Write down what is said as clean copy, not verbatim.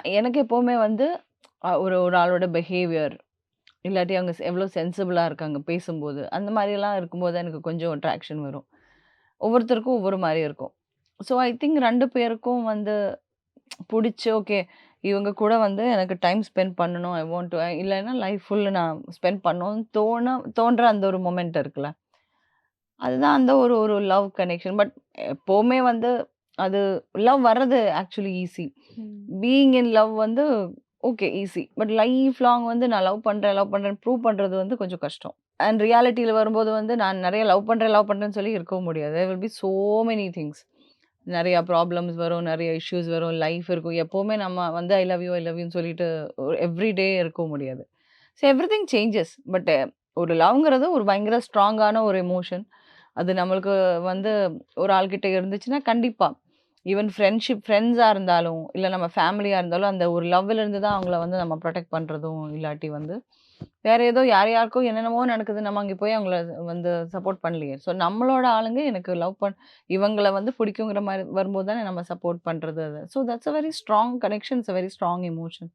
எனக்கு எப்பவுமே வந்து ஒரு ஒரு ஆளோட பிஹேவியர், இல்லாட்டி அவங்க எவ்வளோ சென்சிபிளா இருக்காங்க பேசும்போது, அந்த மாரியெல்லாம் இருக்கும்போது எனக்கு கொஞ்சம் அட்ராக்ஷன் வரும். ஒவ்வொருத்தருக்கும் ஒவ்வொரு மாரி இருக்கும். ஸோ ஐ திங்க் 2 பேருக்கும் வந்து புடிச்சு, ஓகே இவங்க கூட வந்து எனக்கு டைம் ஸ்பெண்ட் பண்ணணும். ஐ வாண்ட் டூ இல்லன்னா லைஃப் ஃபுல் நான் ஸ்பெண்ட் பண்ணணும்னு தோன்ற அந்த ஒரு மொமெண்ட் இருக்குல்ல. அதுதான் அந்த ஒரு ஒரு லவ் கனெக்ஷன். பட் எப்பவுமே வந்து அது லவ் வர்றது ஆக்சுவலி ஈஸி. ம். பீயிங் இன் லவ் வந்து okay easy. But life long வந்து நான் லவ் பண்றேன்னு ப்ரூவ் பண்றது வந்து கொஞ்சம் கஷ்டம். அண்ட் ரியாலிட்டில வரும்போது வந்து நான் நெறைய லவ் பண்றேன்னு சொல்லி இருக்கவும் முடியாது. There will be so many things. நெறைய ப்ராப்ளம்ஸ் வரும், நெறைய இஷ்யூஸ் வரும், லைஃப் இருக்கும். எப்பவுமே நம்ம வந்து ஐ லவ் யூன்னு சொல்லிட்டு எவ்ரி டே இருக்கவும் முடியாது. So everything changes. பட் ஒரு லவ்ங்கிறது ஒரு பயங்கர ஸ்ட்ராங்கான ஒரு எமோஷன். அது நம்மளுக்கு வந்து ஒரு ஆள்கிட்ட இருந்துச்சுன்னா, கண்டிப்பா. ஈவன் ஃப்ரெண்ட்ஸா இருந்தாலும், இல்ல நம்ம ஃபேமிலியா இருந்தாலும், அந்த ஒரு லவ்ல இருந்து தான் அவங்கள வந்து நம்ம புரொடெக்ட் பண்றதும், இல்லாட்டி வந்து வேற ஏதோ யாருக்கோ என்னென்னமோ நடக்குது. நம்ம அங்க போய் அவங்கள வந்து சப்போர்ட் பண்ணலையே. ஸோ நம்மளோட ஆளுங்க எனக்கு இவங்கள வந்து பிடிக்குங்கிற மாரி வரும்போது தானே நம்ம சப்போர்ட் பண்றது அது. So that's a very strong connection. It's a very strong emotion.